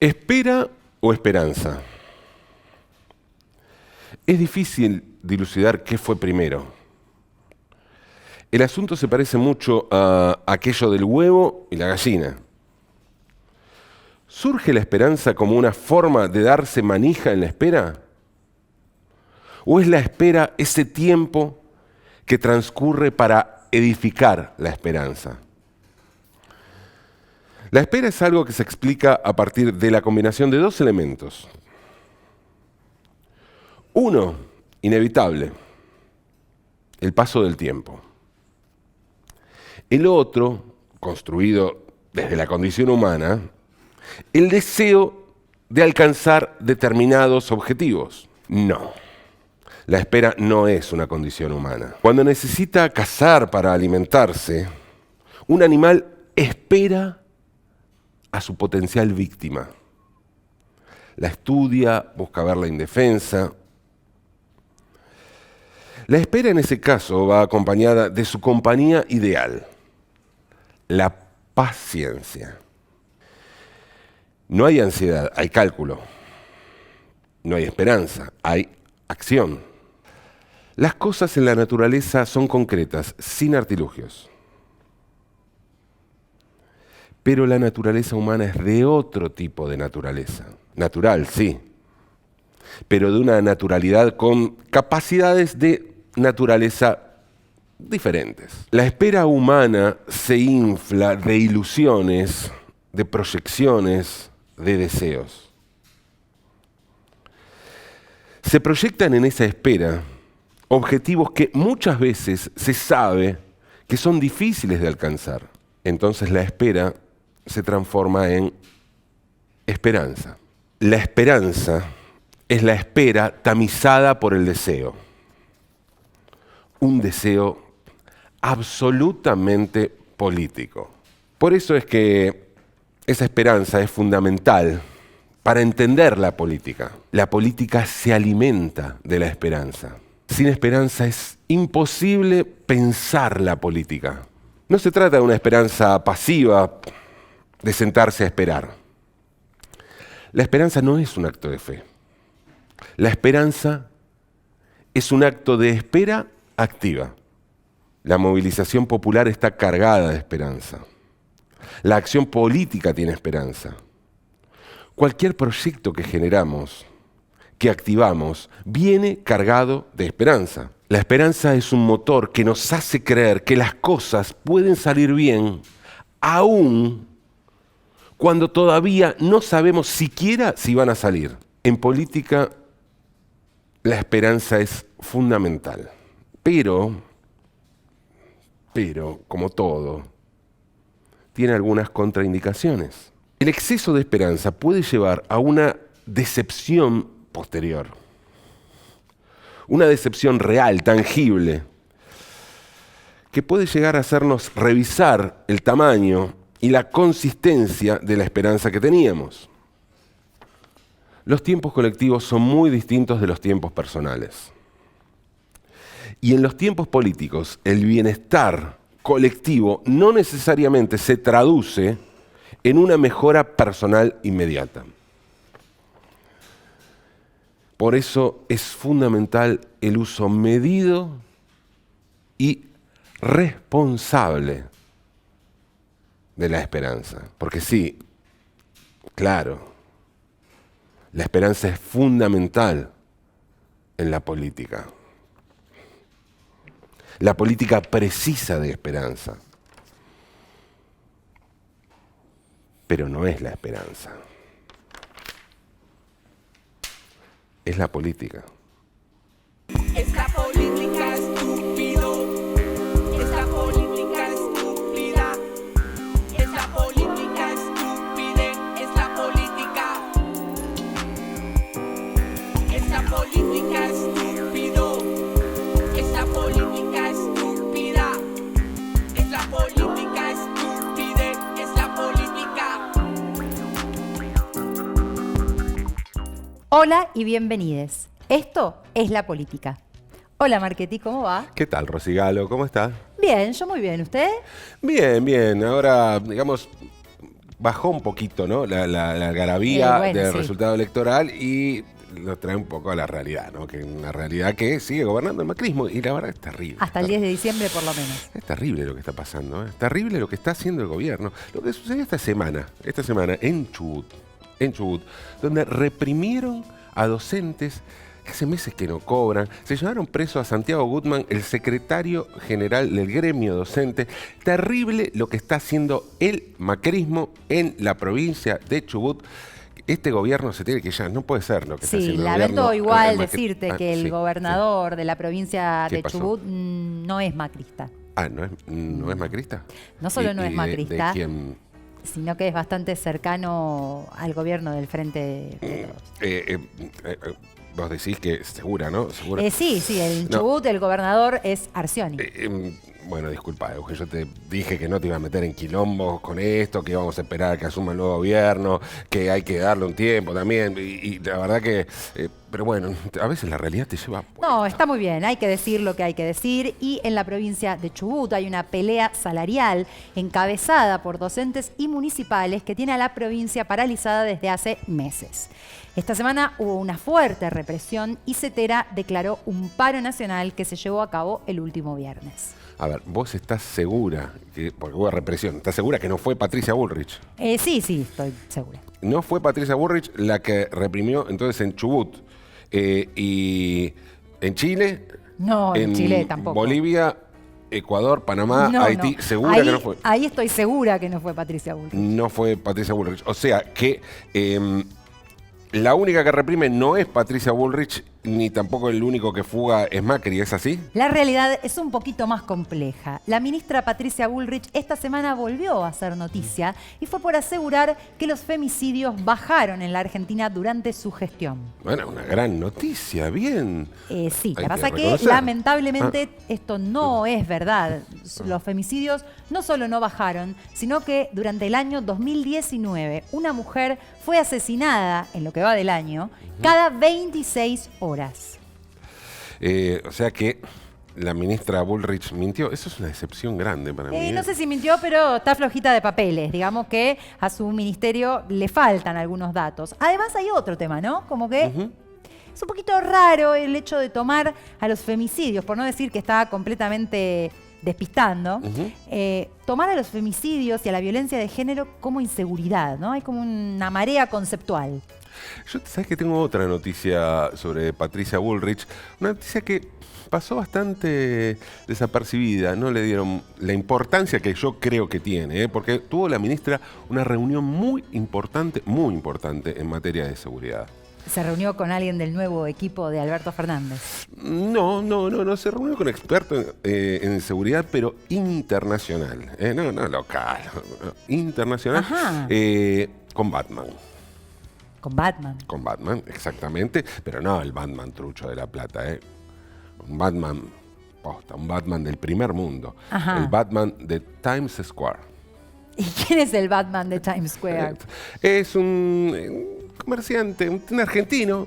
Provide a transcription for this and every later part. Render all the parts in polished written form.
¿Espera o esperanza? Es difícil dilucidar qué fue primero. El asunto se parece mucho a aquello del huevo y la gallina. ¿Surge la esperanza como una forma de darse manija en la espera? ¿O es la espera ese tiempo que transcurre para edificar la esperanza? La espera es algo que se explica a partir de la combinación de dos elementos. Uno, inevitable, el paso del tiempo. El otro, construido desde la condición humana, el deseo de alcanzar determinados objetivos. No, la espera no es una condición humana. Cuando necesita cazar para alimentarse, un animal espera a su potencial víctima. La estudia, busca verla indefensa. La espera en ese caso va acompañada de su compañía ideal, la paciencia. No hay ansiedad, hay cálculo. No hay esperanza, hay acción. Las cosas en la naturaleza son concretas, sin artilugios. Pero la naturaleza humana es de otro tipo de naturaleza. Natural, sí, pero de una naturalidad con capacidades de naturaleza diferentes. La espera humana se infla de ilusiones, de proyecciones, de deseos. Se proyectan en esa espera objetivos que muchas veces se sabe que son difíciles de alcanzar. Entonces la espera se transforma en esperanza. La esperanza es la espera tamizada por el deseo. Un deseo absolutamente político. Por eso es que esa esperanza es fundamental para entender la política. La política se alimenta de la esperanza. Sin esperanza es imposible pensar la política. No se trata de una esperanza pasiva, de sentarse a esperar. La esperanza no es un acto de fe. La esperanza es un acto de espera activa. La movilización popular está cargada de esperanza. La acción política tiene esperanza. Cualquier proyecto que generamos, que activamos, viene cargado de esperanza. La esperanza es un motor que nos hace creer que las cosas pueden salir bien, aún cuando todavía no sabemos siquiera si van a salir. En política, la esperanza es fundamental. Pero, como todo, tiene algunas contraindicaciones. El exceso de esperanza puede llevar a una decepción posterior. Una decepción real, tangible, que puede llegar a hacernos revisar el tamaño y la consistencia de la esperanza que teníamos. Los tiempos colectivos son muy distintos de los tiempos personales. Y en los tiempos políticos, el bienestar colectivo no necesariamente se traduce en una mejora personal inmediata. Por eso es fundamental el uso medido y responsable de la esperanza. Porque sí, claro, la esperanza es fundamental en la política. La política precisa de esperanza, pero no es la esperanza. Es la política. Es la política, estúpido. Es la política estúpida. Es la política estúpida. Es la política. Es la política estúpido. Es la política estúpida. Es la política estúpida. Es la política. Hola y bienvenides. Esto es La Política. Hola Marchetti, ¿cómo va? ¿Qué tal, Rosigalo? ¿Cómo estás? Bien, yo muy bien. ¿Usted? Bien, bien. Ahora, digamos, bajó un poquito, ¿no? La algarabía bueno, del sí. resultado electoral y lo trae un poco a la realidad, ¿no? Que una realidad que sigue gobernando el macrismo y la verdad es terrible. Hasta el 10 de diciembre por lo menos. Es terrible lo que está pasando, ¿eh? Es terrible lo que está haciendo el gobierno. Lo que sucedió esta semana en Chubut, donde reprimieron a docentes que hace meses que no cobran. Se llevaron preso a Santiago Gutman, el secretario general del gremio docente. Terrible lo que está haciendo el macrismo en la provincia de Chubut. Este gobierno se tiene que ya, no puede ser lo que está Sí, haciendo el lamento gobierno. igual el decirte que el sí, gobernador de la provincia ¿Qué de pasó? Chubut no es macrista. ¿No es macrista? No solo no es macrista, ¿De quién? sino que es bastante cercano al gobierno del Frente de Todos. Vos decís que segura, ¿no? Segura. Sí, en No. Chubut el gobernador es Arcioni. Bueno, disculpa, Euge, yo te dije que no te iba a meter en quilombos con esto, que íbamos a esperar a que asuma el nuevo gobierno, que hay que darle un tiempo también. Y la verdad que, pero bueno, a veces la realidad te lleva... No, está muy bien, hay que decir lo que hay que decir. Y en la provincia de Chubut hay una pelea salarial encabezada por docentes y municipales que tiene a la provincia paralizada desde hace meses. Esta semana hubo una fuerte represión y Cetera declaró un paro nacional que se llevó a cabo el último viernes. A ver, vos estás segura, porque hubo represión, ¿estás segura que no fue Patricia Bullrich? Sí, estoy segura. No fue Patricia Bullrich la que reprimió entonces en Chubut y en Chile... No, en Chile tampoco. Bolivia, Ecuador, Panamá, No, Haití, no. segura Ahí, que no fue. Ahí estoy segura que no fue Patricia Bullrich. No fue Patricia Bullrich. O sea que la única que reprime no es Patricia Bullrich, ni tampoco el único que fuga es Macri, ¿es así? La realidad es un poquito más compleja. La ministra Patricia Bullrich esta semana volvió a hacer noticia y fue por asegurar que los femicidios bajaron en la Argentina durante su gestión. Bueno, una gran noticia, bien. Sí, Hay la pasa que reconocer. lamentablemente esto no es verdad. Los femicidios no solo no bajaron, sino que durante el año 2019 una mujer fue asesinada, en lo que va del año, cada 26 horas. O sea que la ministra Bullrich mintió. Eso es una decepción grande para mí. No sé si mintió, pero está flojita de papeles. Digamos que a su ministerio le faltan algunos datos. Además hay otro tema, ¿no? Como que es un poquito raro el hecho de tomar a los femicidios, por no decir que está completamente despistando, tomar a los femicidios y a la violencia de género como inseguridad, ¿no? Hay como una marea conceptual. Yo, ¿sabes que tengo otra noticia sobre Patricia Bullrich? Una noticia que pasó bastante desapercibida, no le dieron la importancia que yo creo que tiene, porque tuvo la ministra una reunión muy importante en materia de seguridad. Se reunió con alguien del nuevo equipo de Alberto Fernández. No, se reunió con expertos en seguridad, pero internacional, no local, internacional, Ajá. con Batman. Con Batman. Con Batman, exactamente, pero no el Batman trucho de La Plata, un Batman posta, un Batman del primer mundo, Ajá. el Batman de Times Square. ¿Y quién es el Batman de Times Square? Es un comerciante, un argentino,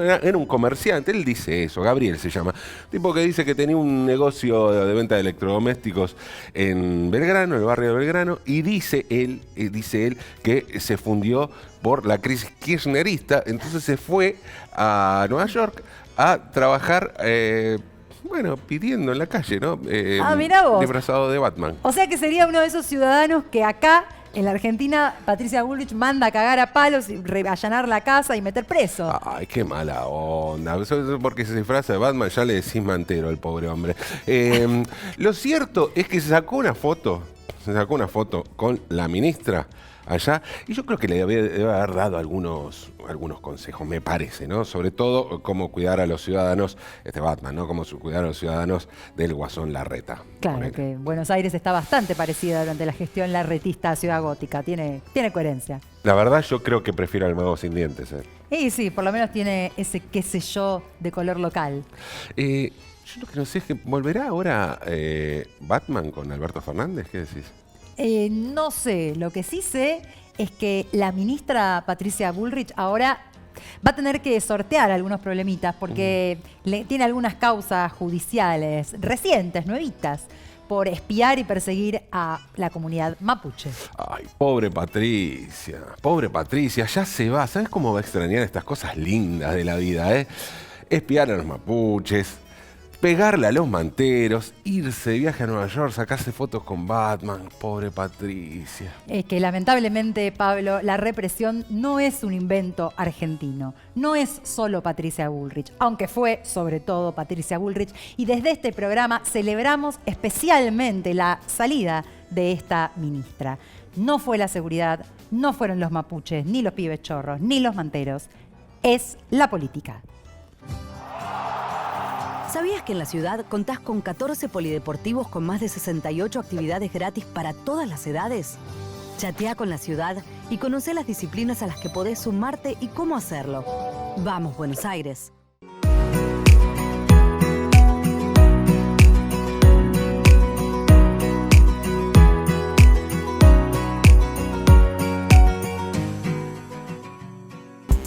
era un comerciante, él dice eso, Gabriel se llama, tipo que dice que tenía un negocio de venta de electrodomésticos en Belgrano, en el barrio de Belgrano, y dice él que se fundió por la crisis kirchnerista, entonces se fue a Nueva York a trabajar, pidiendo en la calle, ¿no? Mirá vos. Disfrazado de Batman. O sea que sería uno de esos ciudadanos que acá, en la Argentina, Patricia Bullrich manda a cagar a palos, y allanar la casa y meter preso. Ay, qué mala onda. Eso porque se disfraza de Batman, ya le decís mantero al pobre hombre. Lo cierto es que se sacó una foto con la ministra allá, y yo creo que le debe haber dado algunos consejos, me parece, ¿no? Sobre todo cómo cuidar a los ciudadanos, Batman, ¿no? Cómo cuidar a los ciudadanos del Guasón Larreta. Claro, Ponele. que Buenos Aires está bastante parecida durante la gestión larretista a Ciudad Gótica. Tiene coherencia. La verdad, yo creo que prefiero al mago sin dientes. Y sí, por lo menos tiene ese qué sé yo de color local. Yo lo que no sé es que ¿volverá ahora Batman con Alberto Fernández? ¿Qué decís? No sé, lo que sí sé es que la ministra Patricia Bullrich ahora va a tener que sortear algunos problemitas porque tiene algunas causas judiciales recientes, nuevitas, por espiar y perseguir a la comunidad mapuche. Ay, pobre Patricia, ya se va. ¿Sabes cómo va a extrañar estas cosas lindas de la vida, Espiar a los mapuches, pegarle a los manteros, irse de viaje a Nueva York, sacarse fotos con Batman. Pobre Patricia. Es que lamentablemente, Pablo, la represión no es un invento argentino. No es solo Patricia Bullrich, aunque fue sobre todo Patricia Bullrich. Y desde este programa celebramos especialmente la salida de esta ministra. No fue la seguridad, no fueron los mapuches, ni los pibes chorros, ni los manteros. Es la política. ¿Sabías que en la ciudad contás con 14 polideportivos con más de 68 actividades gratis para todas las edades? Chatea con la ciudad y conocé las disciplinas a las que podés sumarte y cómo hacerlo. Vamos, Buenos Aires.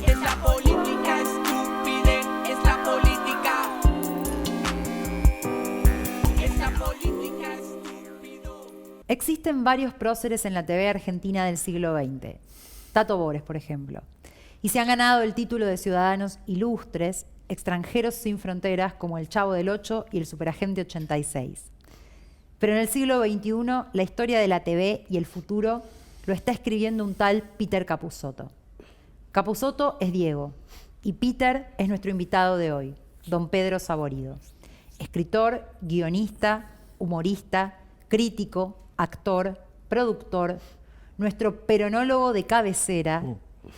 Es la política estúpida, es la política. Es la política estúpido. Existen varios próceres en la TV argentina del siglo XX. Tato Bores, por ejemplo. Y se han ganado el título de ciudadanos ilustres, extranjeros sin fronteras, como el Chavo del Ocho y el Superagente 86. Pero en el siglo XXI, la historia de la TV y el futuro lo está escribiendo un tal Peter Capusotto. Capusotto es Diego y Peter es nuestro invitado de hoy, don Pedro Saborido. Escritor, guionista, humorista, crítico, actor, productor, nuestro peronólogo de cabecera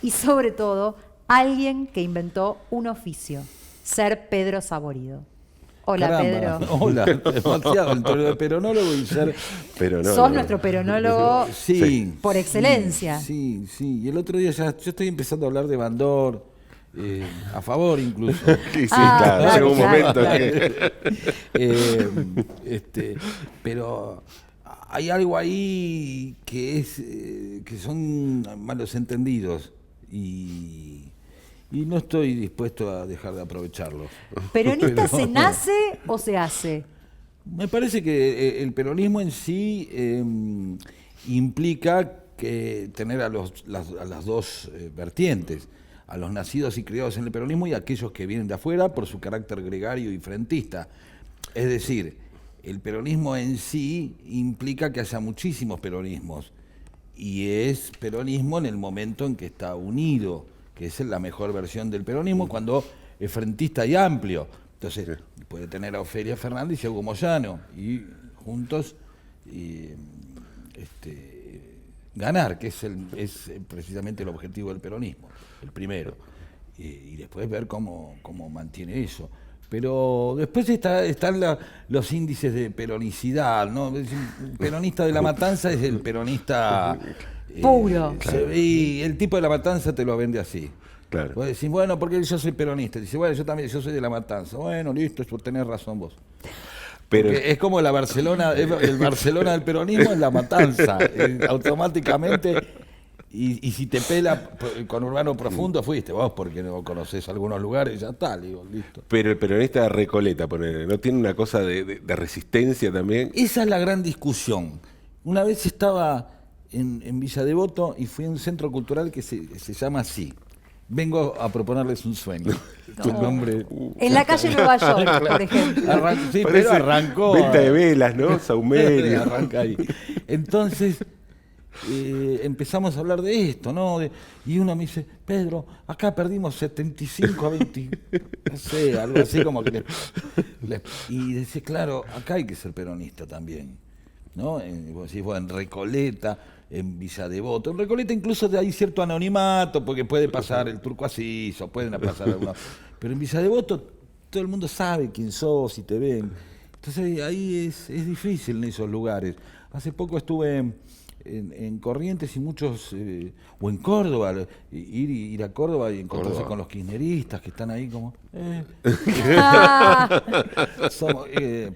y sobre todo alguien que inventó un oficio, ser Pedro Saborido. Hola, Caramba. Pedro. Hola, demasiado el peronólogo y ser... Sos nuestro peronólogo Sí, por excelencia. Sí. Y el otro día yo estoy empezando a hablar de Bandor, a favor incluso. Sí, Ah, claro, llega un claro, momento que... pero hay algo ahí que son malos entendidos y no estoy dispuesto a dejar de aprovecharlos. ¿Peronista Pero- se nace o se hace? Me parece que el peronismo en sí implica que tener a las dos vertientes, a los nacidos y criados en el peronismo y a aquellos que vienen de afuera por su carácter gregario y frentista. Es decir, el peronismo en sí implica que haya muchísimos peronismos y es peronismo en el momento en que está unido, que es la mejor versión del peronismo cuando es frentista y amplio. Entonces puede tener a Ofelia Fernández y a Hugo Moyano y juntos ganar, que es precisamente el objetivo del peronismo, el primero. Y después ver cómo mantiene eso. Pero después están los índices de peronicidad, ¿no? Es decir, el peronista de La Matanza es el peronista Puro. Y el tipo de La Matanza te lo vende así. Claro. Vos decís, bueno, porque yo soy peronista. Dice, bueno, yo también, yo soy de La Matanza. Bueno, listo, tenés razón vos. Pero Porque es como el Barcelona del peronismo es La Matanza. Automáticamente, y si te pela con Urbano Profundo, fuiste vos, porque no conocés algunos lugares, ya está, digo, listo. Pero el peronista de Recoleta, ponele, ¿no tiene una cosa de resistencia también? Esa es la gran discusión. Una vez estaba en Villa Devoto y fui a un centro cultural que se llama así. Vengo a proponerles un sueño. El nombre... En la calle Nueva York, por ejemplo. Sí, Parece pero arrancó. Venta de velas, ¿no? Saumerio. Arranca ahí. Entonces, empezamos a hablar de esto, ¿no? Y uno me dice, Pedro, acá perdimos 75 a 20. No sé, algo así como que... y decía, claro, acá hay que ser peronista también, ¿no? Vos decís, bueno, en Recoleta, en Villa Devoto. En Recoleta incluso hay cierto anonimato, porque puede pasar el Turco Asís, o pueden pasar algunos... Pero en Villa Devoto todo el mundo sabe quién sos y te ven. Entonces ahí es difícil en esos lugares. Hace poco estuve en Corrientes y muchos, o en Córdoba, ir a Córdoba y encontrarse con los kirchneristas que están ahí como...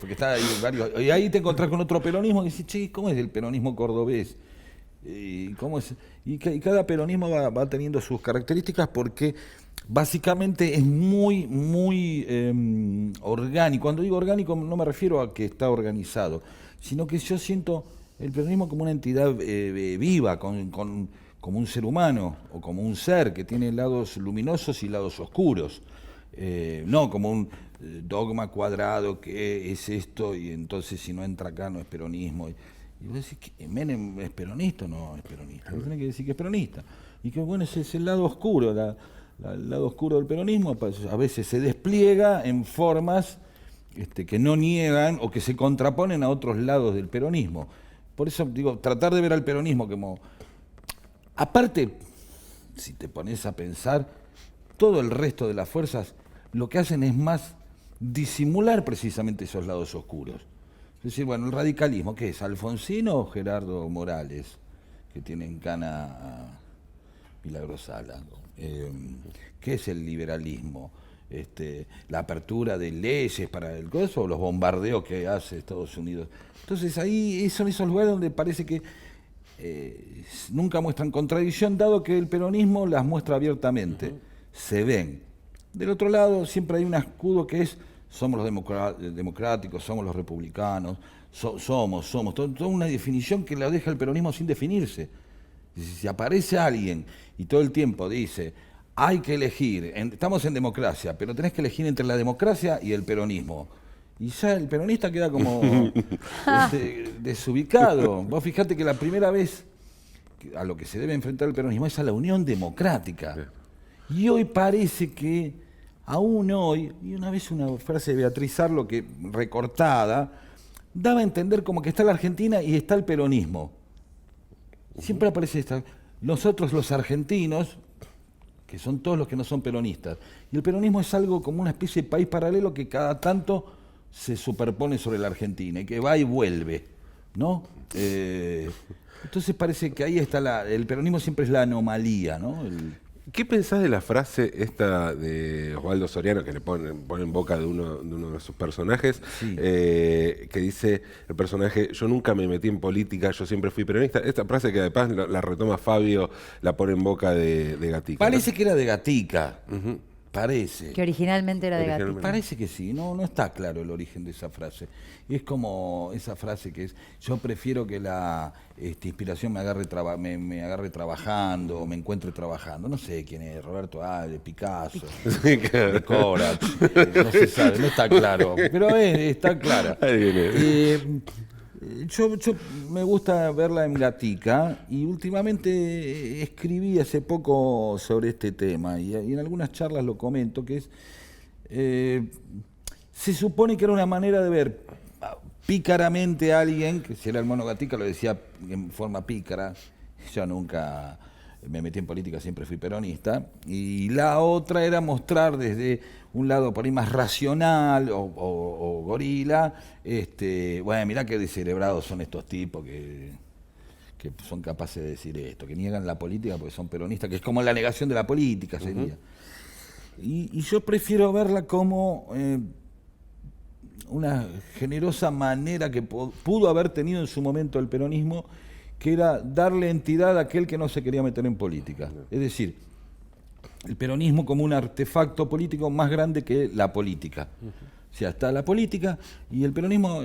porque está ahí varios... Y ahí te encontrás con otro peronismo y decís, che, ¿cómo es el peronismo cordobés? ¿Cómo es? Y cada peronismo va teniendo sus características porque básicamente es muy, muy orgánico. Cuando digo orgánico no me refiero a que está organizado, sino que yo siento el peronismo como una entidad viva, como un ser humano o como un ser que tiene lados luminosos y lados oscuros. No como un dogma cuadrado que es esto y entonces si no entra acá no es peronismo. Y vos decís que Menem es peronista o no es peronista. Vos tenés que decir que es peronista. Y que bueno, ese es el lado oscuro, el lado oscuro del peronismo. A veces se despliega en formas que no niegan o que se contraponen a otros lados del peronismo. Por eso digo, tratar de ver al peronismo como... Aparte, si te pones a pensar, todo el resto de las fuerzas lo que hacen es más disimular precisamente esos lados oscuros. Es decir, bueno, el radicalismo, ¿qué es? ¿Alfonsino o Gerardo Morales, que tiene en cana a Milagrosala? ¿Qué es el liberalismo? La apertura de leyes para el coso o los bombardeos que hace Estados Unidos. Entonces ahí son esos lugares donde parece que nunca muestran contradicción, dado que el peronismo las muestra abiertamente. Se ven. Del otro lado siempre hay un escudo que es somos los democráticos, somos los republicanos, somos, toda una definición que la deja el peronismo sin definirse. Si aparece alguien y todo el tiempo dice hay que elegir, estamos en democracia, pero tenés que elegir entre la democracia y el peronismo. Y ya el peronista queda como desubicado. Vos fijate que la primera vez a lo que se debe enfrentar el peronismo es a la Unión Democrática. Y hoy parece que, aún hoy, y una vez una frase de Beatriz Arlo que recortada, daba a entender como que está la Argentina y está el peronismo. Siempre aparece esta. Nosotros los argentinos, que son todos los que no son peronistas, y el peronismo es algo como una especie de país paralelo que cada tanto se superpone sobre la Argentina y que va y vuelve, ¿no? Entonces parece que ahí está el peronismo siempre es la anomalía, ¿no? ¿Qué pensás de la frase esta de Osvaldo Soriano, que le pone en boca de uno de sus personajes, Sí. Que dice el personaje, yo nunca me metí en política, yo siempre fui peronista? Esta frase que además la retoma Fabio, la pone en boca de Gatica. Parece ¿no? que era de Gatica, parece. Que originalmente era de Gatica. Originalmente. Parece que sí, no está claro el origen de esa frase. Es como esa frase que es, yo prefiero que la inspiración me agarre trabajando, o me encuentre trabajando. No sé quién es, Roberto Alves, Picasso, Sí, claro. Corat, no se sabe, no está claro, pero está clara. Ahí viene. Yo me gusta verla en Gatica y últimamente escribí hace poco sobre este tema y en algunas charlas lo comento, que es, se supone que era una manera de ver pícaramente a alguien, que si era el mono Gatica lo decía en forma pícara, yo nunca me metí en política, siempre fui peronista, y la otra era mostrar desde un lado por ahí más racional o gorila, bueno, mirá qué descerebrados son estos tipos que son capaces de decir esto, que niegan la política porque son peronistas, que es como la negación de la política sería. Y yo prefiero verla como una generosa manera que pudo haber tenido en su momento el peronismo, que era darle entidad a aquel que no se quería meter en política. Es decir, el peronismo como un artefacto político más grande que la política. O sea, está la política y el peronismo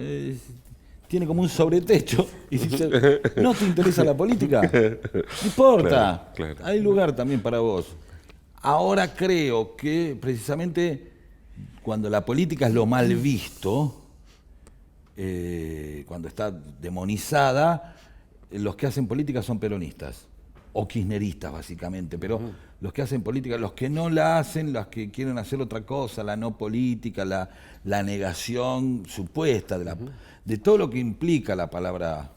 tiene como un sobretecho y dice, ¿no te interesa la política? No importa, Claro. hay lugar también para vos. Ahora creo que precisamente cuando la política es lo mal visto, cuando está demonizada, los que hacen política son peronistas o kirchneristas básicamente, pero los que hacen política, los que no la hacen, los que quieren hacer otra cosa, la no política, la negación supuesta de todo lo que implica la palabra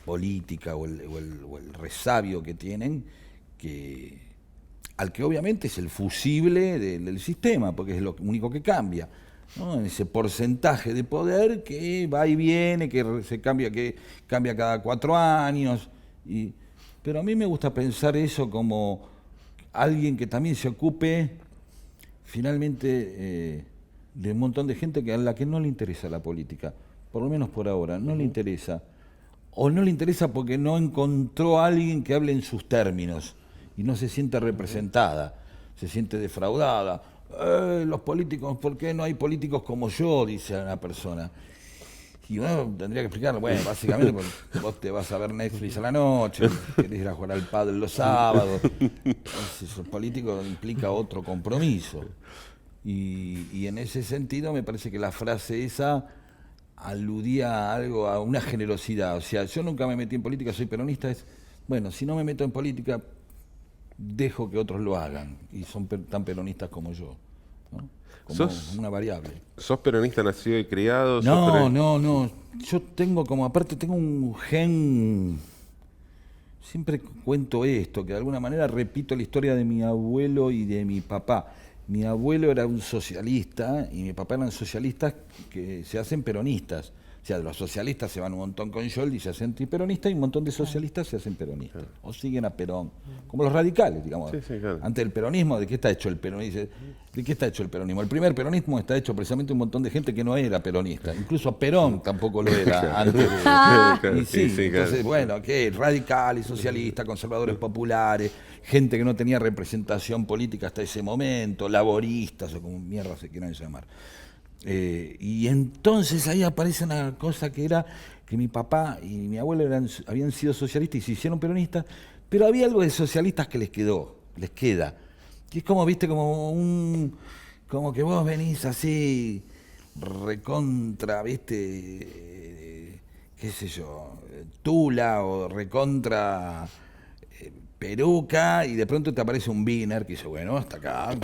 política o el resabio que tienen, al que obviamente es el fusible del sistema, porque es lo único que cambia, ¿no? Ese porcentaje de poder que va y viene, que se cambia, que cambia cada 4 años. Pero a mí me gusta pensar eso como alguien que también se ocupe finalmente de un montón de gente a la que no le interesa la política, por lo menos por ahora, no le interesa. O no le interesa porque no encontró a alguien que hable en sus términos y no se siente representada. se siente defraudada. Los políticos, ¿por qué no hay políticos como yo?, dice una persona. Y uno tendría que explicarlo, bueno, básicamente porque vos te vas a ver Netflix a la noche, querés ir a jugar al pádel los sábados. Entonces, ser político implica otro compromiso. Y en ese sentido me parece que la frase esa aludía a algo, a una generosidad. O sea, yo nunca me metí en política, soy peronista, es, bueno, si no me meto en política, dejo que otros lo hagan, y son tan peronistas como yo, ¿no? Como una variable. ¿Sos peronista nacido y criado? No. Yo tengo aparte tengo un gen, siempre cuento esto, que de alguna manera repito la historia de mi abuelo y de mi papá. Mi abuelo era un socialista y mi papá eran socialistas que se hacen peronistas. O sea, los socialistas se van un montón con Scholz y se hacen antiperonistas, y un montón de socialistas se hacen peronistas. O siguen a Perón. Como los radicales, digamos. Sí, claro. Ante el peronismo, ¿de qué está hecho el peronismo? ¿De qué está hecho el peronismo? El primer peronismo está hecho precisamente un montón de gente que no era peronista. Incluso Perón tampoco lo era antes de... Y sí, entonces, bueno, ¿qué? Radicales, socialistas, conservadores populares, gente que no tenía representación política hasta ese momento, laboristas o como mierda se quieran llamar. Y entonces ahí aparece una cosa que era que mi papá y mi abuelo habían sido socialistas y se hicieron peronistas, pero había algo de socialistas que les queda, que es como, viste, como que vos venís así recontra, viste, qué sé yo, Tula o recontra Peruca, y de pronto te aparece un Wiener que dice, bueno, hasta acá,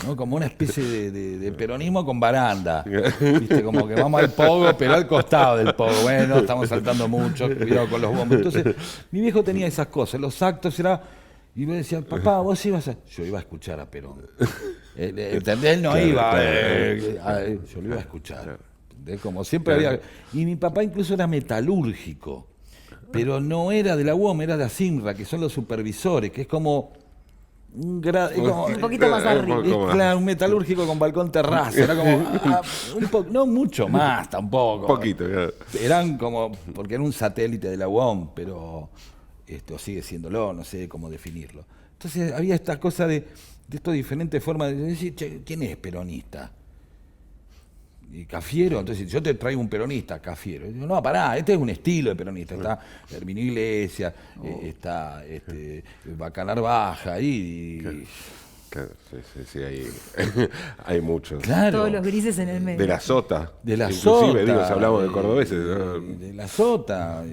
¿no? Como una especie de peronismo con baranda, ¿viste? Como que vamos al pogo, pero al costado del pogo, bueno, estamos saltando mucho, cuidado con los bombos. Entonces, mi viejo tenía esas cosas, los actos era, y me decía, papá, vos ibas a... Yo iba a escuchar a Perón. ¿Entendés? Él no claro, iba, claro. yo lo iba a escuchar. ¿Entendés? Como siempre había... Y mi papá incluso era metalúrgico, pero no era de la UOM, era de ASIMRA, que son los supervisores, que es como un poquito más arriba. Claro, un metalúrgico con balcón terraza, era como no mucho más tampoco. Poquito, claro. Eran como, porque era un satélite de la UOM, pero esto sigue siéndolo, no sé cómo definirlo. Entonces había esta cosa de estas diferentes formas de decir, che, ¿quién es peronista? Y Cafiero, entonces yo te traigo un peronista, Cafiero. Y digo, no, pará, este es un estilo de peronista. Está Herminio Iglesias, está Bacalar Baja, ahí. Claro, sí, hay muchos. Claro. Todos los grises en el medio. De la Sota. De la Inclusive, Sota. digo, si hablamos de cordobeses. ¿no? De la Sota.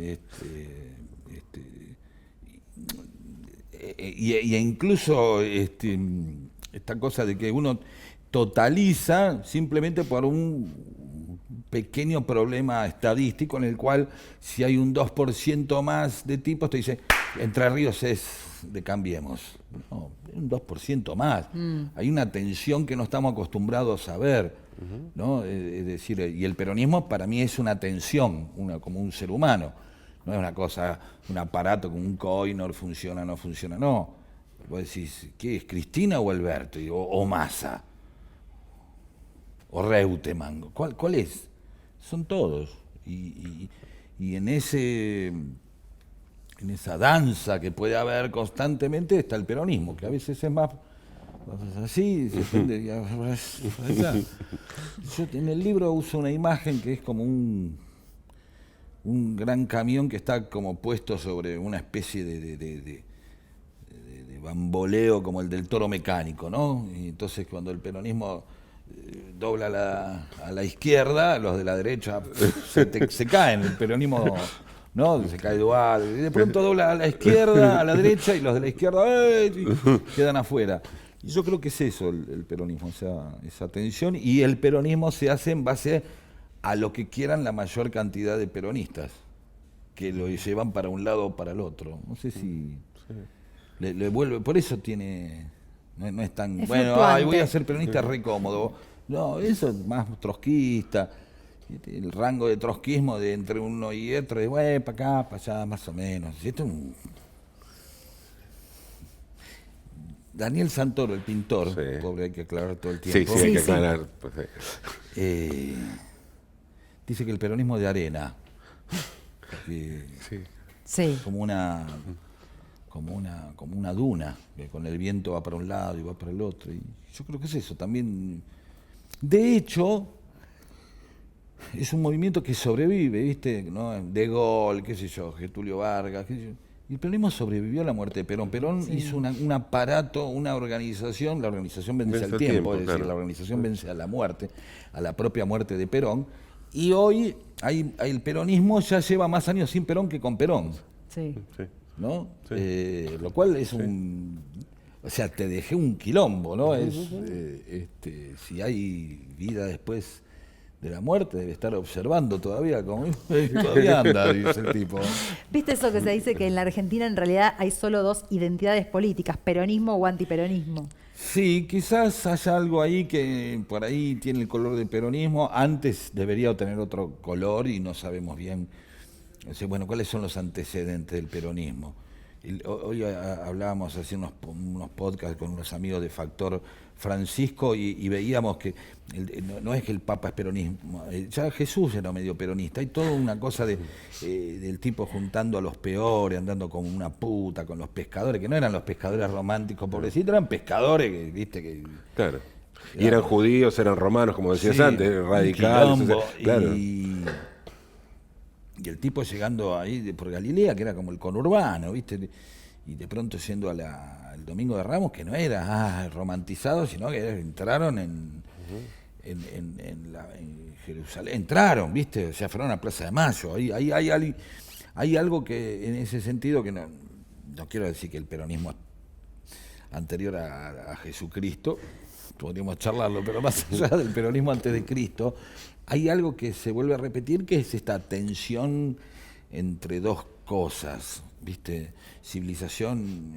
Y incluso esta cosa de que uno totaliza simplemente por un pequeño problema estadístico en el cual si hay un 2% más de tipos te dice Entre Ríos es de Cambiemos. No, un 2% más. Hay una tensión que no estamos acostumbrados a ver, ¿no? Es decir, y el peronismo para mí es una tensión, como un ser humano. No es una cosa, un aparato como un Koinor, funciona o no funciona, no. Vos decís, ¿qué es? ¿Cristina o Alberto? O Massa. O Reutemann, ¿cuál es? Son todos. Y en esa danza que puede haber constantemente está el peronismo, que a veces es más así, se prende, yo en el libro uso una imagen que es como un gran camión que está como puesto sobre una especie de bamboleo como el del toro mecánico, ¿no? Y entonces cuando el peronismo dobla a la izquierda, los de la derecha se caen, el peronismo, ¿no? Se cae dual, y de pronto dobla a la izquierda, a la derecha, y los de la izquierda quedan afuera. Y yo creo que es eso el peronismo, esa tensión, y el peronismo se hace en base a lo que quieran la mayor cantidad de peronistas, que lo llevan para un lado o para el otro. No sé si le vuelve, por eso tiene... No es tan, bueno, voy a ser peronista re cómodo. No, eso es más trotskista. El rango de trotskismo de entre uno y otro es, para acá, para allá, más o menos. Esto es Daniel Santoro, el pintor, Sí. pobre, hay que aclarar todo el tiempo. Sí, hay que Sí. aclarar. Pues, Dice que el peronismo es de arena. Que sí. Sí. como como una duna, que con el viento va para un lado y va para el otro. Y yo creo que es eso también. De hecho, es un movimiento que sobrevive, ¿viste? ¿No? De Gaulle, qué sé yo, Getúlio Vargas, qué sé yo. Y el peronismo sobrevivió a la muerte de Perón. Perón hizo un aparato, una organización, la organización vence al tiempo, es decir, claro. la organización vence a la muerte, a la propia muerte de Perón. Y hoy el peronismo ya lleva más años sin Perón que con Perón, Sí. Sí. ¿no? Sí. Lo cual es o sea, te dejé un quilombo, ¿no? Si hay vida después de la muerte, debe estar observando todavía, como todavía anda, dice el tipo. ¿Viste eso que se dice que en la Argentina en realidad hay solo dos identidades políticas, peronismo o antiperonismo? Sí, quizás haya algo ahí que por ahí tiene el color del peronismo, antes debería tener otro color y no sabemos bien, o sea, bueno, cuáles son los antecedentes del peronismo. Hoy hablábamos, haciendo unos podcasts con unos amigos de Factor Francisco y veíamos que no es que el Papa es peronismo, ya Jesús era medio peronista, hay toda una cosa del tipo juntando a los peores, andando como una puta con los pescadores, que no eran los pescadores románticos, pobrecitos, eran pescadores que, viste, que... Claro. Y eran judíos, eran romanos, como decías antes, radicales. Quilombo, o sea, claro. Y el tipo llegando ahí por Galilea, que era como el conurbano, ¿viste? Y de pronto yendo al Domingo de Ramos, que no era romantizado, sino que entraron en Jerusalén, entraron, ¿viste? O sea, fueron a Plaza de Mayo. Hay algo que, en ese sentido, que no quiero decir que el peronismo es anterior a Jesucristo, podríamos charlarlo, pero más allá del peronismo antes de Cristo, hay algo que se vuelve a repetir, que es esta tensión entre dos cosas, ¿viste? Civilización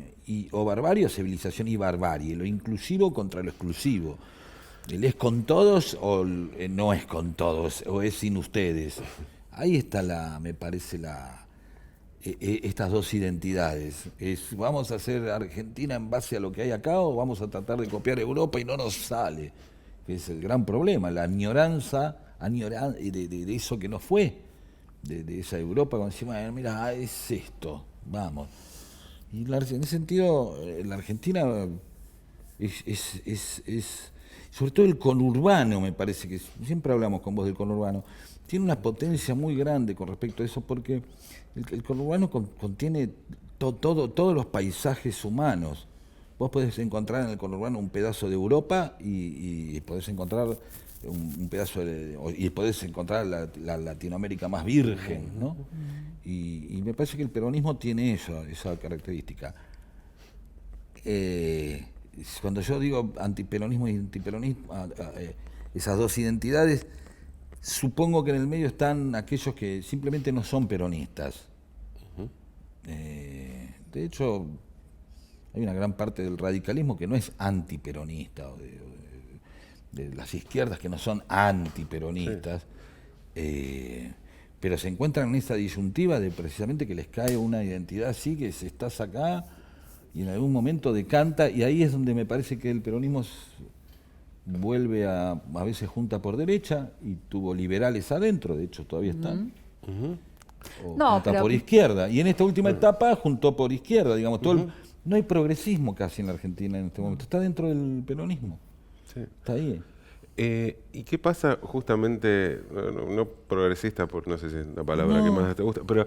o barbarie, o civilización y barbarie, lo inclusivo contra lo exclusivo. ¿El es con todos o no es con todos, o es sin ustedes? Ahí está me parece estas dos identidades. ¿Vamos a hacer Argentina en base a lo que hay acá o vamos a tratar de copiar Europa y no nos sale? Que es el gran problema, la añoranza de eso que no fue, de esa Europa, cuando decimos, mira, es esto, vamos. Y en ese sentido, la Argentina es sobre todo el conurbano, me parece que siempre hablamos con vos del conurbano, tiene una potencia muy grande con respecto a eso, porque el conurbano contiene todos los paisajes humanos. Vos podés encontrar en el conurbano un pedazo de Europa y podés encontrar un pedazo y podés encontrar la Latinoamérica más virgen, ¿no? Y me parece que el peronismo tiene esa característica. Cuando yo digo antiperonismo y antiperonismo, esas dos identidades, supongo que en el medio están aquellos que simplemente no son peronistas. De hecho, hay una gran parte del radicalismo que no es antiperonista, o de las izquierdas que no son antiperonistas, pero se encuentran en esa disyuntiva de precisamente que les cae una identidad así, que estás acá y en algún momento decanta, y ahí es donde me parece que el peronismo vuelve a veces junta por derecha, y tuvo liberales adentro, de hecho todavía están. O No, junta pero- por izquierda, y en esta última etapa juntó por izquierda, digamos, no hay progresismo casi en la Argentina en este momento, está dentro del peronismo, está ahí. ¿Y qué pasa justamente, no progresista, no sé si es la palabra que más te gusta, pero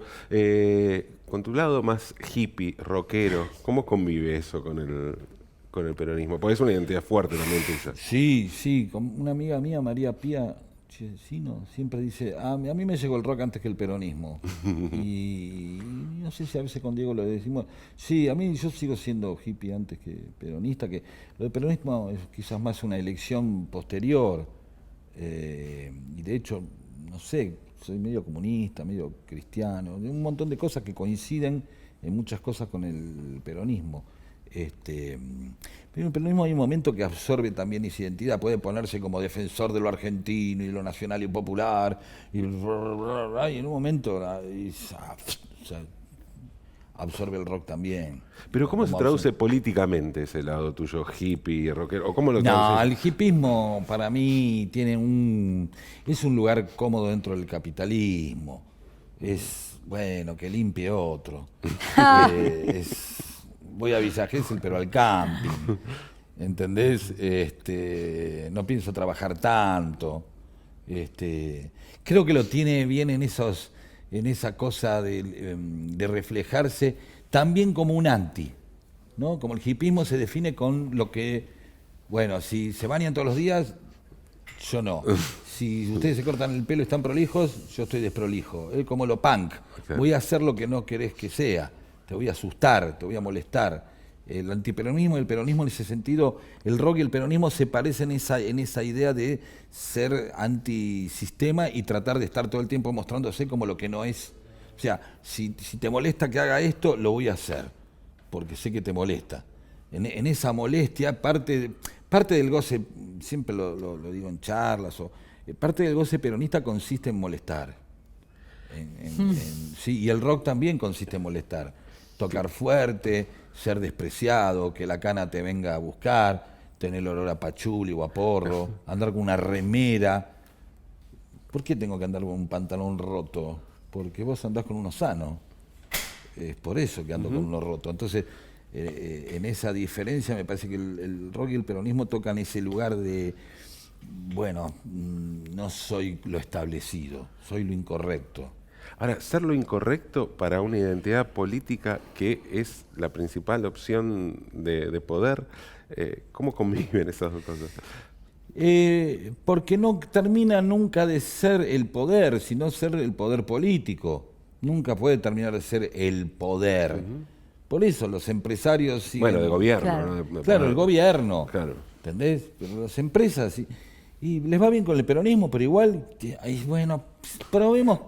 con tu lado más hippie, rockero, ¿cómo convive eso con el peronismo? Porque es una identidad fuerte también tuya. Sí, con una amiga mía, María Pía Chesino, siempre dice, a mí me llegó el rock antes que el peronismo. Y no sé si a veces con Diego lo decimos, sí, yo sigo siendo hippie antes que peronista, que lo del peronismo es quizás más una elección posterior. Y de hecho, no sé, soy medio comunista, medio cristiano, un montón de cosas que coinciden en muchas cosas con el peronismo. Pero el peronismo hay un momento que absorbe también esa identidad, puede ponerse como defensor de lo argentino y lo nacional y popular, y en un momento absorbe el rock también. Pero ¿cómo se Como traduce políticamente ese lado tuyo, hippie, rockero? ¿O cómo lo No, traduces? el hippismo para mí es un lugar cómodo dentro del capitalismo. Es, bueno, que limpie otro. voy a Villa Gesell, pero al camping. ¿Entendés? No pienso trabajar tanto. Creo que lo tiene bien en esa cosa de reflejarse también como un anti, ¿no? Como el hipismo se define con lo que, bueno, si se bañan todos los días, yo no. Si ustedes se cortan el pelo y están prolijos, yo estoy desprolijo. Es como lo punk. Voy a hacer lo que no querés que sea. Te voy a asustar, te voy a molestar. El antiperonismo y el peronismo en ese sentido, el rock y el peronismo se parecen en esa idea de ser antisistema y tratar de estar todo el tiempo mostrándose como lo que no es. O sea, si te molesta que haga esto, lo voy a hacer, porque sé que te molesta. En esa molestia, parte del goce, siempre lo digo en charlas, parte del goce peronista consiste en molestar. Sí, y el rock también consiste en molestar. Tocar fuerte, ser despreciado, que la cana te venga a buscar, tener el olor a pachuli o a porro, andar con una remera. ¿Por qué tengo que andar con un pantalón roto? Porque vos andás con uno sano. Es por eso que ando con uno roto. Entonces, en esa diferencia me parece que el rock y el peronismo tocan ese lugar de, bueno, no soy lo establecido, soy lo incorrecto. Ahora, ser lo incorrecto para una identidad política que es la principal opción de poder, ¿cómo conviven esas dos cosas? Porque no termina nunca de ser el poder, sino ser el poder político. Nunca puede terminar de ser el poder. Por eso los empresarios siguen... Bueno, de gobierno. Claro. ¿no? Claro, el gobierno. Claro. ¿Entendés? Pero las empresas... Y les va bien con el peronismo, pero igual, bueno, probemos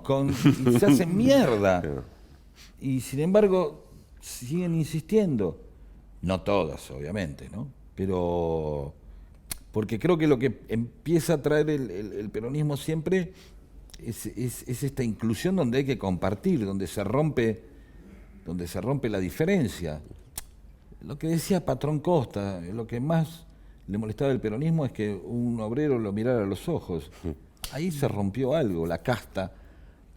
y se hacen mierda. Claro. Y sin embargo, siguen insistiendo. No todas, obviamente, ¿no? Pero... Porque creo que lo que empieza a traer el peronismo siempre es esta inclusión donde hay que compartir, donde se rompe la diferencia. Lo que decía Patrón Costa, lo que más le molestaba del peronismo es que un obrero lo mirara a los ojos. Ahí se rompió algo, la casta,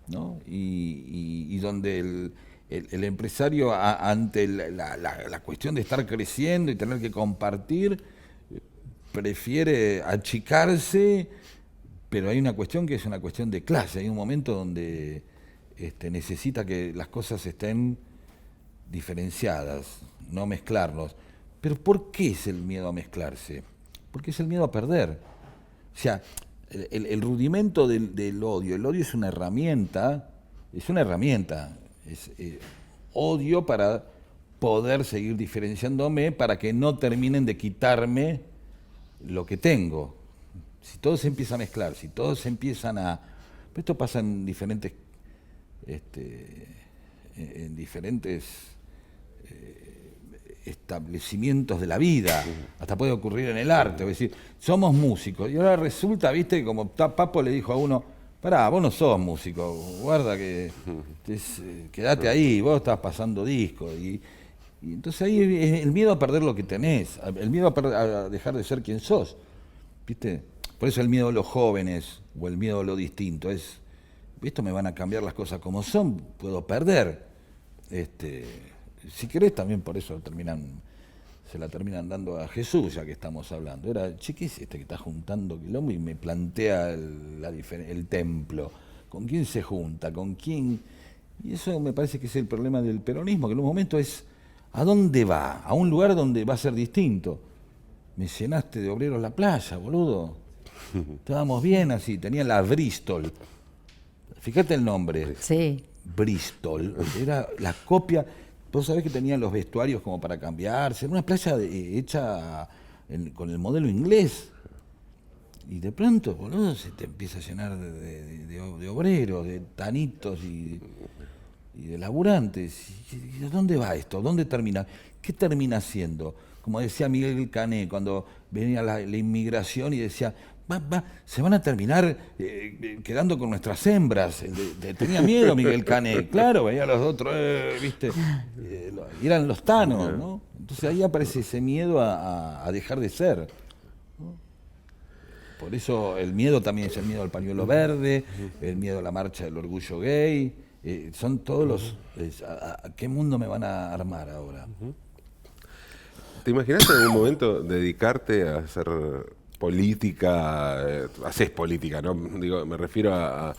¿no? Y donde el empresario, ante la cuestión de estar creciendo y tener que compartir, prefiere achicarse, pero hay una cuestión que es una cuestión de clase. Hay un momento donde necesita que las cosas estén diferenciadas, no mezclarlos. Pero ¿por qué es el miedo a mezclarse? Porque es el miedo a perder. O sea, el rudimento del odio. El odio es una herramienta. Es odio para poder seguir diferenciándome, para que no terminen de quitarme lo que tengo. Si todo se empieza a mezclar, si todos empiezan a... Esto pasa en diferentes establecimientos de la vida, hasta puede ocurrir en el arte, es decir, somos músicos, y ahora resulta, viste, como Papo le dijo a uno, pará, vos no sos músico, guarda que quedate ahí, vos estás pasando discos, y entonces ahí es el miedo a perder lo que tenés, el miedo a dejar de ser quien sos, viste, por eso el miedo a los jóvenes, o el miedo a lo distinto, es, esto me van a cambiar las cosas como son, puedo perder, si querés también por eso se la terminan dando a Jesús, ya que estamos hablando. Era, che, ¿qué es este que está juntando quilombo? Y me plantea el templo. ¿Con quién se junta? ¿Con quién? Y eso me parece que es el problema del peronismo, que en un momento es, ¿a dónde va? A un lugar donde va a ser distinto. Me llenaste de obreros la playa, boludo. Estábamos bien así, tenía la Bristol. Fíjate el nombre. Sí. Bristol. Era la copia... Vos sabés que tenían los vestuarios como para cambiarse, era una playa hecha con el modelo inglés. Y de pronto, boludo, se te empieza a llenar de obreros, de tanitos y de laburantes. ¿Y dónde va esto? ¿Dónde termina? ¿Qué termina siendo? Como decía Miguel Cané cuando venía la inmigración y decía, se van a terminar quedando con nuestras hembras. Tenía miedo Miguel Cané, claro, veía a los otros, ¿viste? Eran los tanos, ¿no? Entonces ahí aparece ese miedo a dejar de ser, ¿no? Por eso el miedo también es el miedo al pañuelo verde, el miedo a la marcha del orgullo gay, son todos los... ¿a qué mundo me van a armar ahora? ¿Te imaginas en algún momento dedicarte a hacer política? Haces política, ¿no? Digo, me refiero a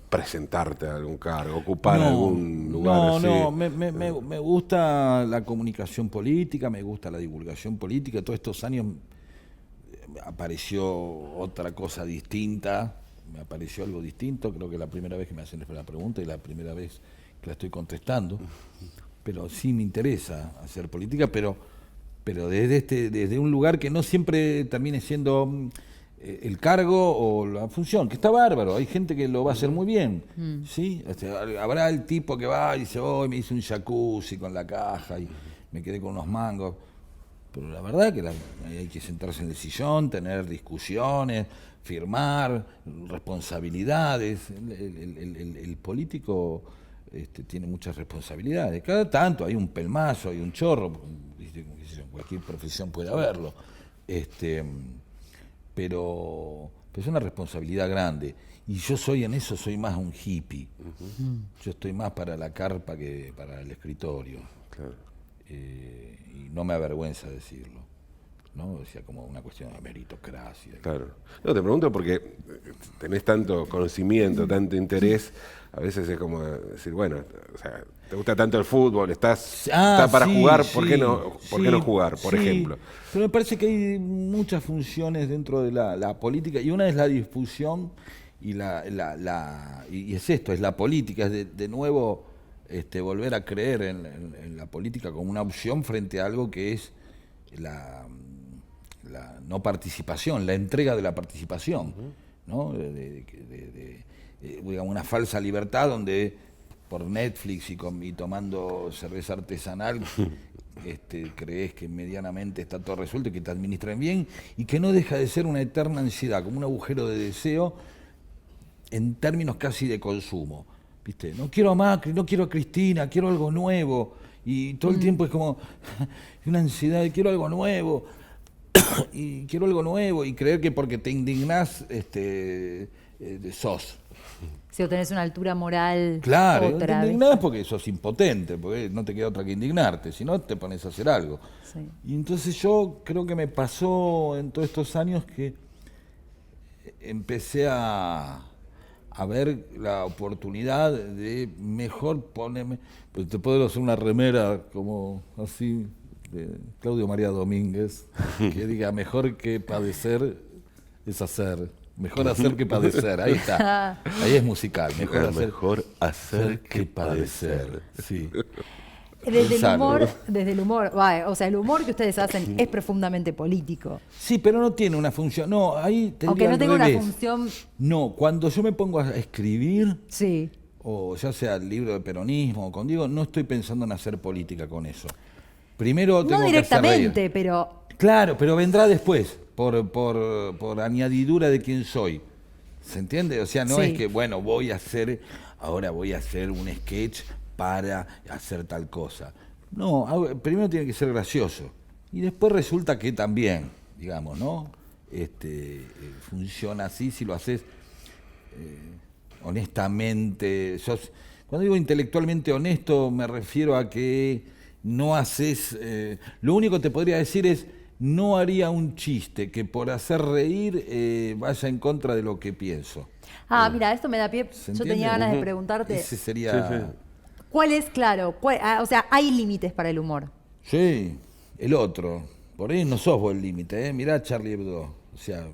presentarte a algún cargo, ocupar algún lugar. así. Me gusta la comunicación política, me gusta la divulgación política. Todos estos años apareció otra cosa distinta, me apareció algo distinto. Creo que es la primera vez que me hacen la pregunta y la primera vez que la estoy contestando. Pero sí me interesa hacer política, pero desde un lugar que no siempre termine siendo el cargo o la función, que está bárbaro. Hay gente que lo va a hacer muy bien, ¿sí? Habrá el tipo que va y dice, me hice un jacuzzi con la caja y me quedé con unos mangos. Pero la verdad que hay que sentarse en el sillón, tener discusiones, firmar, responsabilidades. El político tiene muchas responsabilidades. Cada tanto hay un pelmazo, hay un chorro, cualquier profesión puede haberlo. Pero es una responsabilidad grande. Y yo soy más un hippie. Yo estoy más para la carpa que para el escritorio. Claro. Y no me avergüenza decirlo, ¿no? O sea, como una cuestión de meritocracia. Claro. No, te pregunto porque tenés tanto conocimiento, tanto interés, a veces es como decir, bueno, o sea, te gusta tanto el fútbol, está para jugar, ¿por qué no jugar, por ejemplo? Pero me parece que hay muchas funciones dentro de la política, y una es la difusión, y y es esto, es la política, es de nuevo volver a creer en la política como una opción frente a algo que es la no participación, la entrega de la participación, ¿no? Digamos, una falsa libertad donde por Netflix y tomando cerveza artesanal crees que medianamente está todo resuelto y que te administran bien, y que no deja de ser una eterna ansiedad, como un agujero de deseo en términos casi de consumo. ¿Viste? No quiero a Macri, no quiero a Cristina, quiero algo nuevo. Y todo el tiempo es como una ansiedad de quiero algo nuevo. Y quiero algo nuevo, y creer que porque te indignás sos. Si obtenés una altura moral. Claro, otra te vez. indignás porque sos impotente, porque no te queda otra que indignarte, si no te pones a hacer algo. Sí. Y entonces yo creo que me pasó en todos estos años que empecé a ver la oportunidad de mejor ponerme, pues te puedo hacer una remera como así de Claudio María Domínguez, que diga mejor que padecer es hacer, mejor hacer que padecer, ahí está, ahí es musical, Mejor hacer que padecer. Sí. Desde el humor, o sea, el humor que ustedes hacen es profundamente político. Sí, pero no tiene una función. No, ahí te Aunque diría no al tenga una revés. función. No, cuando yo me pongo a escribir, Sí. o ya sea el libro de peronismo o con Diego, no estoy pensando en hacer política con eso. Primero tengo No que hacer reír. directamente, pero. Claro, pero vendrá después, por añadidura de quién soy. ¿Se entiende? O sea, no Sí. es que, bueno, ahora voy a hacer un sketch para hacer tal cosa. No, primero tiene que ser gracioso. Y después resulta que también, digamos, ¿no? Funciona así si lo haces honestamente. Cuando digo intelectualmente honesto, me refiero a que no haces. Lo único que te podría decir es: no haría un chiste que por hacer reír vaya en contra de lo que pienso. Mira, esto me da pie. ¿Se Yo entiende? tenía ganas de preguntarte. Ese sería. Sí. ¿Cuál es, claro? O sea, hay límites para el humor. Sí, el otro. Por ahí no sos vos el límite, ¿eh? Mirá Charlie Hebdo. O sea,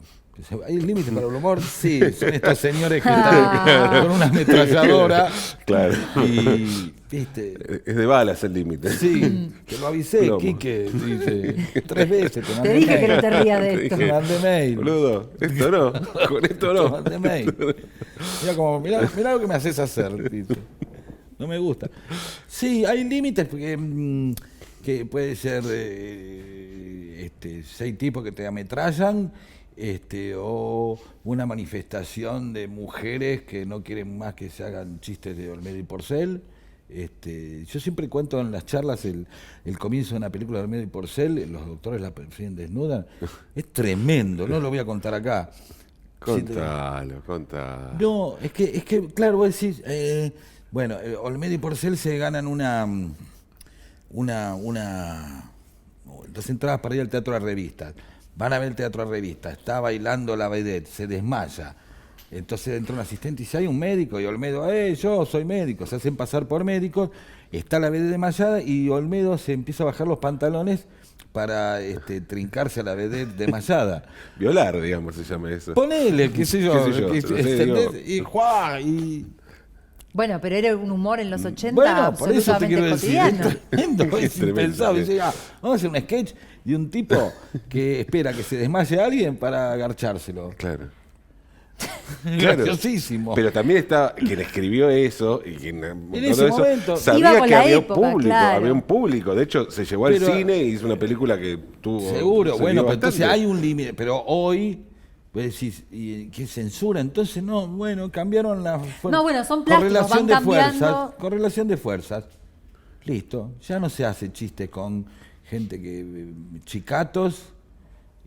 ¿hay límites para el humor? Sí, son estos señores que están con una ametralladora. Claro. Y, ¿viste? Es de balas el límite. Sí, te lo avisé, Plomo. Quique. Dice, 3 veces te mandé Te dije que mail. no te rías de esto. Te mandé mail. Boludo, esto no, con esto Te no. mandé mail. Mirá lo que me haces hacer, Tito. No me gusta. Sí, hay límites porque que puede ser 6 tipos que te ametrallan, o una manifestación de mujeres que no quieren más que se hagan chistes de Olmedo y Porcel. Yo siempre cuento en las charlas el comienzo de una película de Olmedo y Porcel, los doctores la prefieren desnuda. Es tremendo, no lo voy a contar acá. Contalo. No, es que claro, vos decís, Olmedo y Porcel se ganan un Entonces entrabas para ir al teatro de revistas. Van a ver el teatro de revistas. Está bailando la vedette, se desmaya. Entonces entra un asistente y dice, hay un médico. Y Olmedo, yo soy médico. Se hacen pasar por médicos. Está la vedette desmayada y Olmedo se empieza a bajar los pantalones para trincarse a la vedette desmayada. Violar, digamos, se llama eso. Ponele, qué sé yo. Qué sé yo, que- no sé, digo. y ¡juá! Y Bueno, pero era un humor en los 80 bueno, por eso te absolutamente quiero decir, cotidiano. es tremendo, es tremendo, impensable. sí. Dice, vamos a hacer un sketch de un tipo que espera que se desmaye alguien para agarchárselo. Claro. Graciosísimo. Pero también está quien escribió eso y quien montó ese todo eso, momento. Iba sabía con que la había época, un público, claro. había un público. De hecho, se llevó al Pero- cine y hizo una película que tuvo. Seguro, se bueno, vio pero entonces bastante. hay un límite. Pero hoy, pues decís, ¿y qué censura? Entonces, no, bueno, cambiaron la No, bueno, son plásticos, correlación van de fuerzas. cambiando. Correlación de fuerzas. Listo. Ya no se hace chiste con gente que. Chicatos.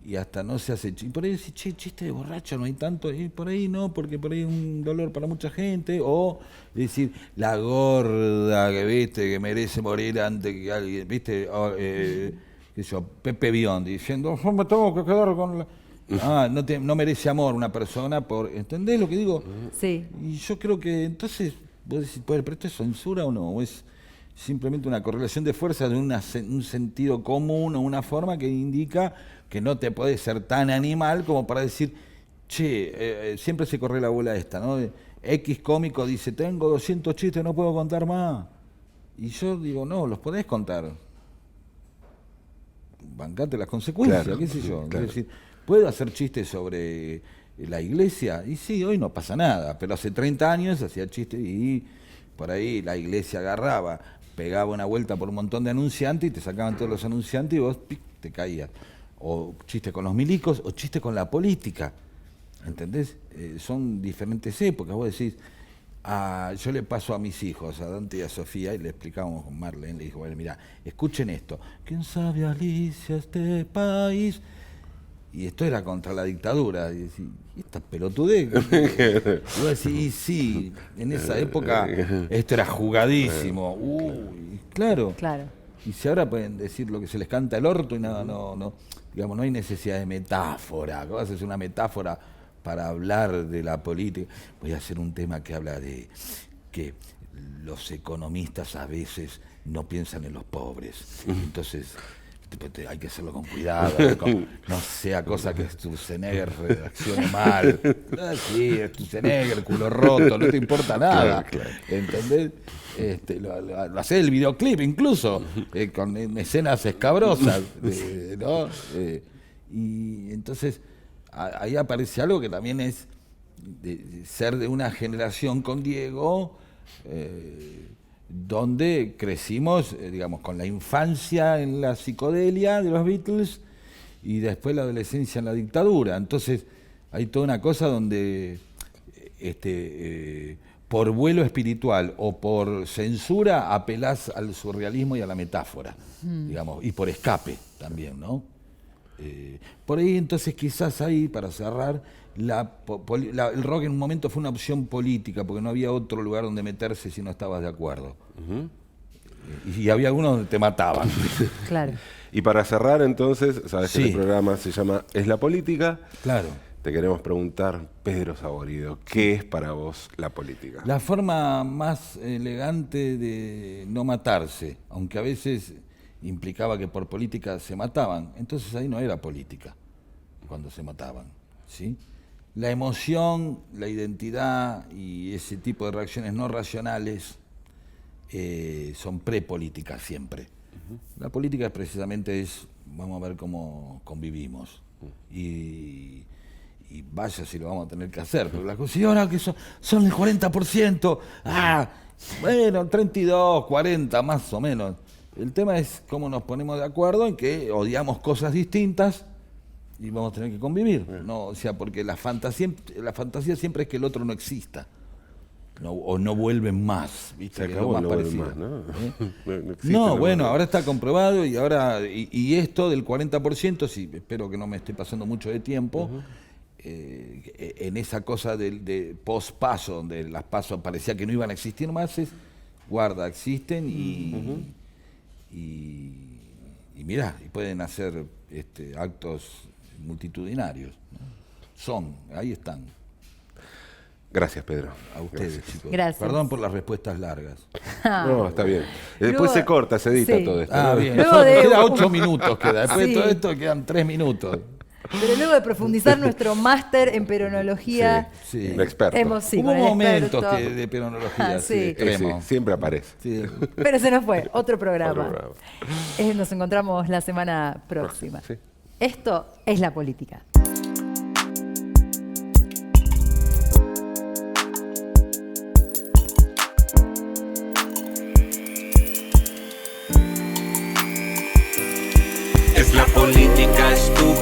Y hasta no se hace chiste. Por ahí decís, che, chiste de borracho, no hay tanto. Y por ahí no, porque por ahí es un dolor para mucha gente. O decir, la gorda que viste, que merece morir antes que alguien, viste. O, qué sé yo, Pepe Biondi diciendo, me tengo que quedar con la. No merece amor una persona por. ¿Entendés lo que digo? Sí. Y yo creo que entonces, vos decís, ¿pero esto es censura o no? ¿O es simplemente una correlación de fuerzas de un sentido común o una forma que indica que no te podés ser tan animal como para decir, che, siempre se corre la bola esta, ¿no? X cómico dice, tengo 200 chistes, no puedo contar más. Y yo digo, no, los podés contar. Bancate las consecuencias, Claro, qué sé yo. claro. Es decir, ¿puedo hacer chistes sobre la iglesia? Y sí, hoy no pasa nada, pero hace 30 años hacía chistes y por ahí la iglesia agarraba, pegaba una vuelta por un montón de anunciantes y te sacaban todos los anunciantes y vos pic, te caías. O chiste con los milicos o chiste con la política. ¿Entendés? Son diferentes épocas. Vos decís, yo le paso a mis hijos, a Dante y a Sofía, y le explicamos con Marlene, le dijo, bueno, mira, escuchen esto. ¿Quién sabe, Alicia, este país? Y esto era contra la dictadura. Y decís, ¿y esta pelotudez? Y vos decís, y sí, en esa época esto era jugadísimo. Uy, claro. Claro. Y si ahora pueden decir lo que se les canta el orto y nada, digamos, no hay necesidad de metáfora. ¿Cómo haces una metáfora para hablar de la política? Voy a hacer un tema que habla de que los economistas a veces no piensan en los pobres. Entonces, hay que hacerlo con cuidado, no sea cosa que Sturzenegger redaccione mal. Sí, Sturzenegger, culo roto, no te importa nada. Claro. ¿Entendés? Lo hace el videoclip incluso, con escenas escabrosas, ¿no? Y entonces ahí aparece algo que también es de ser de una generación con Diego, donde crecimos, digamos, con la infancia en la psicodelia de los Beatles y después la adolescencia en la dictadura. Entonces hay toda una cosa donde por vuelo espiritual o por censura apelás al surrealismo y a la metáfora, digamos, y por escape también, ¿no? Por ahí entonces quizás ahí, para cerrar, el rock en un momento fue una opción política, porque no había otro lugar donde meterse si no estabas de acuerdo. Y había algunos donde te mataban. Claro. Y para cerrar entonces, sabes que Sí. el programa se llama Es la política. Claro. Te queremos preguntar, Pedro Saborido, ¿qué es para vos la política? La forma más elegante de no matarse, aunque a veces implicaba que por política se mataban, entonces ahí no era política cuando se mataban, ¿sí? La emoción, la identidad y ese tipo de reacciones no racionales son prepolíticas siempre. La política precisamente es, vamos a ver cómo convivimos. Y vaya si lo vamos a tener que hacer, pero la cosa, y ahora que son el 40%, bueno, 32, 40 más o menos. El tema es cómo nos ponemos de acuerdo en que odiamos cosas distintas y vamos a tener que convivir, ¿no? O sea, porque la fantasía siempre es que el otro no exista, o no vuelven más, ¿viste? Se Que es acabó, lo no más vuelve parecido. más, ¿no? ¿Eh? No existe, No, no bueno, vuelve. ahora está comprobado y esto del 40%, sí, espero que no me esté pasando mucho de tiempo, en esa cosa de post-paso, donde las pasos parecía que no iban a existir más, guarda, existen y Y mirá, y pueden hacer actos multitudinarios, ¿no? Ahí están. Gracias, Pedro. A ustedes, Gracias. chicos. Gracias. Perdón por las respuestas largas. No, está bien. Después Luego- se corta, se edita sí. todo esto. Ah, ¿no? bien. Luego de- Queda 8 minutos. Después Sí. de todo esto quedan 3 minutos. Pero luego de profundizar nuestro máster en peronología, Sí. Un experto. hemos sí, Hubo con el momentos experto. de peronología Ah, así, sí. Sí, extremos. siempre aparece. Sí. Pero se nos fue, otro programa. Otro programa. Nos encontramos la semana próxima. Sí. Esto es la política. Es la política estúpida.